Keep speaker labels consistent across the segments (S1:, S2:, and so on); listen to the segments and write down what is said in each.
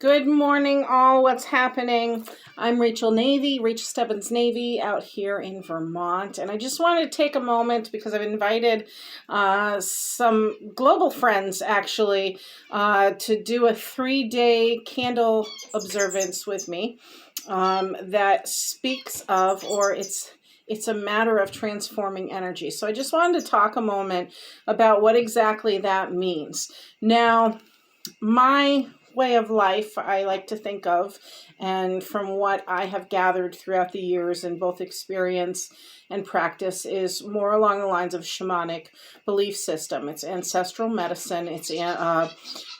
S1: Good morning, all. What's happening? I'm Rachel Stebbins Navy, out here in Vermont. And I just wanted to take a moment because I've invited some global friends, actually, to do a 3-day candle observance with me that speaks of, or it's a matter of transforming energy. So I just wanted to talk a moment about what exactly that means. Now, my way of life, I like to think of, and from what I have gathered throughout the years in both experience and practice, is more along the lines of shamanic belief system. It's ancestral medicine, it's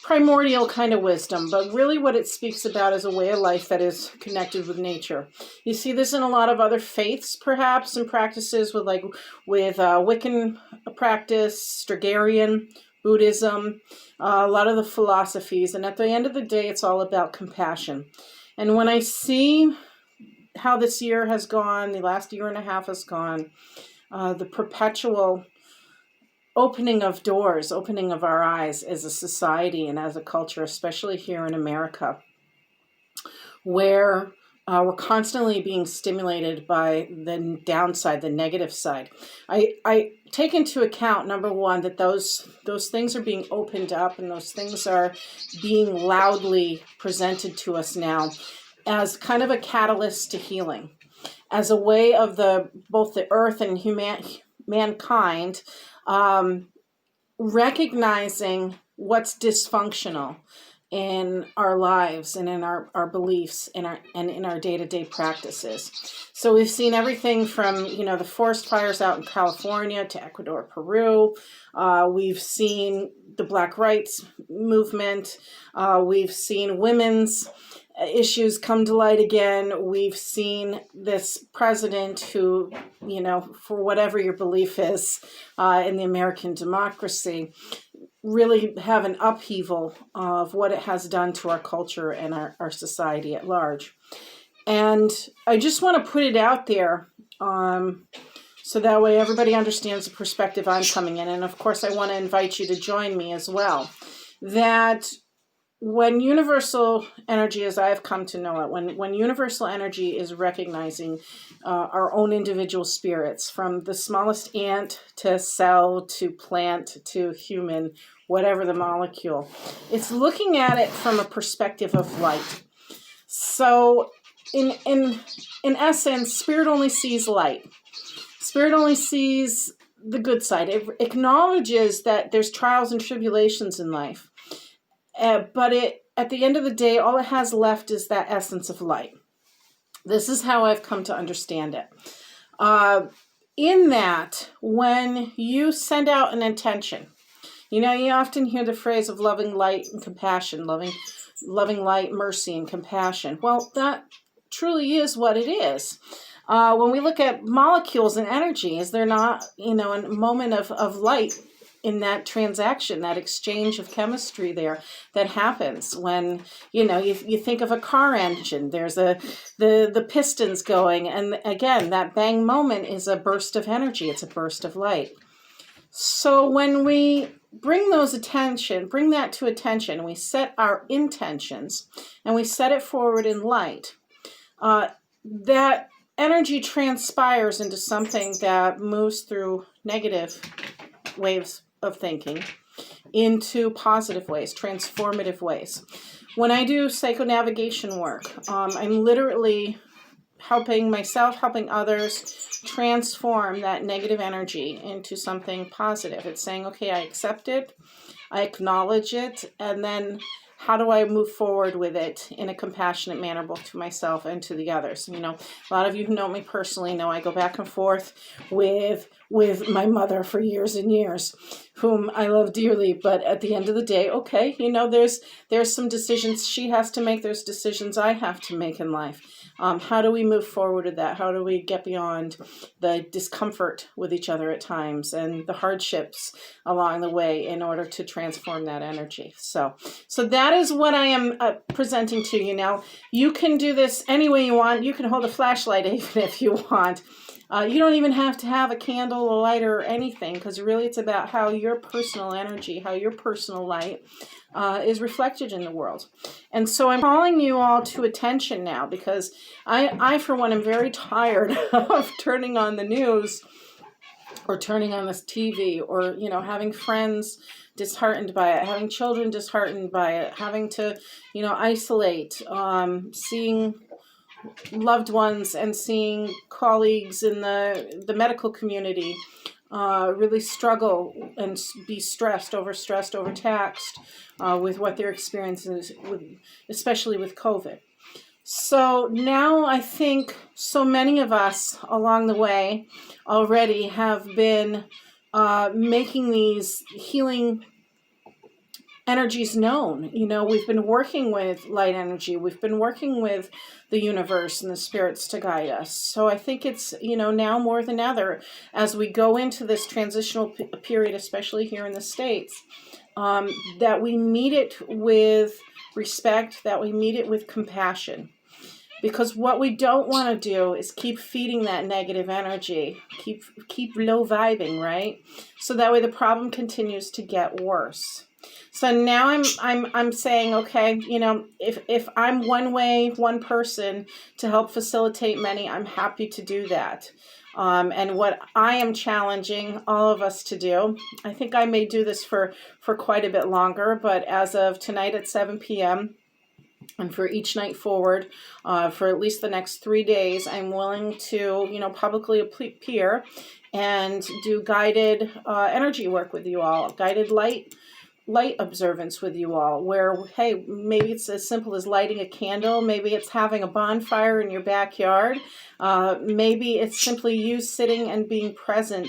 S1: primordial kind of wisdom, but really what it speaks about is a way of life that is connected with nature. You see this in a lot of other faiths, perhaps, and practices with Wiccan practice, Stregarian, Buddhism, a lot of the philosophies. And at the end of the day, it's all about compassion. And when I see how this year has gone, the last year and a half has gone, the perpetual opening of doors, opening of our eyes as a society and as a culture, especially here in America, where we're constantly being stimulated by the downside, the negative side. I take into account, number one, that those things are being opened up and those things are being loudly presented to us now as kind of a catalyst to healing, as a way of both the earth and mankind recognizing what's dysfunctional in our lives and in our beliefs and in our day-to-day practices. So we've seen everything from, the forest fires out in California to Ecuador, Peru. We've seen the Black Rights Movement. We've seen women's issues come to light again. We've seen this president who, for whatever your belief is in the American democracy, really have an upheaval of what it has done to our culture and our society at large. And I just want to put it out there so that way everybody understands the perspective I'm coming in. And of course, I want to invite you to join me as well. That when universal energy, as I have come to know it, when universal energy is recognizing our own individual spirits, from the smallest ant to cell to plant to human, whatever the molecule, it's looking at it from a perspective of light. So in essence, spirit only sees light. Spirit only sees the good side. It acknowledges that there's trials and tribulations in life. But at the end of the day, all it has left is that essence of light. This is how I've come to understand it. In that, when you send out an intention, you often hear the phrase of loving light and compassion, loving light, mercy, and compassion. Well, that truly is what it is. When we look at molecules and energy, is there not, a moment of light in that transaction, that exchange of chemistry there that happens when, you think of a car engine, there's the pistons going, and again, that bang moment is a burst of energy, it's a burst of light. So when we bring that to attention, we set our intentions, and we set it forward in light, that energy transpires into something that moves through negative waves of thinking into positive ways, transformative ways. When I do psychonavigation work, I'm literally helping myself, helping others transform that negative energy into something positive. It's saying, okay, I accept it, I acknowledge it, and then how do I move forward with it in a compassionate manner, both to myself and to the others? A lot of you who know me personally know I go back and forth with my mother for years and years, whom I love dearly. But at the end of the day, okay, there's some decisions she has to make. There's decisions I have to make in life. How do we move forward with that? How do we get beyond the discomfort with each other at times and the hardships along the way in order to transform that energy? So that is what I am presenting to you now. You can do this any way you want. You can hold a flashlight even if you want. You don't even have to have a candle, a lighter, or anything, because really it's about how your personal energy, how your personal light is reflected in the world. And so I'm calling you all to attention now, because I for one, am very tired of turning on the news or turning on this TV, or, you know, having friends disheartened by it, having children disheartened by it, having to, you know, isolate, seeing loved ones and seeing colleagues in the medical community really struggle and be stressed, overtaxed with what their experiences, especially with COVID. So now I think so many of us along the way already have been making these healing energies known. You know, we've been working with light energy. We've been working with the universe and the spirits to guide us. So I think it's, you know, now more than ever, as we go into this transitional period, especially here in the States, that we meet it with respect, that we meet it with compassion. Because what we don't want to do is keep feeding that negative energy, keep low vibing, right? So that way the problem continues to get worse. So now I'm saying, okay, you know, if I'm one person to help facilitate many, I'm happy to do that. And what I am challenging all of us to do, I think I may do this for quite a bit longer, but as of tonight at 7 p.m., and for each night forward, for at least the next 3 days, I'm willing to, you know, publicly appear and do guided energy work with you all, guided light observance with you all, where, hey, maybe it's as simple as lighting a candle, maybe it's having a bonfire in your backyard, maybe it's simply you sitting and being present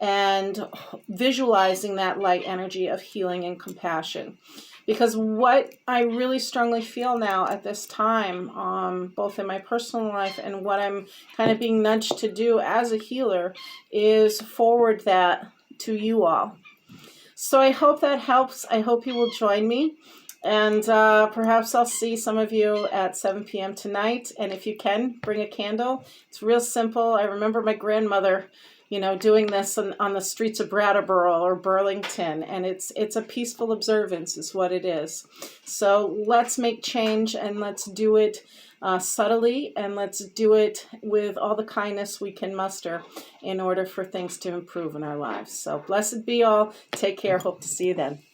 S1: and visualizing that light energy of healing and compassion. Because what I really strongly feel now at this time, both in my personal life and what I'm kind of being nudged to do as a healer, is forward that to you all. So I hope that helps. I hope you will join me. And perhaps I'll see some of you at 7 p.m. tonight. And if you can, bring a candle. It's real simple. I remember my grandmother, you know, doing this on the streets of Brattleboro or Burlington, and it's a peaceful observance is what it is. So let's make change, and let's do it subtly, and let's do it with all the kindness we can muster in order for things to improve in our lives. So blessed be all. Take care. Hope to see you then.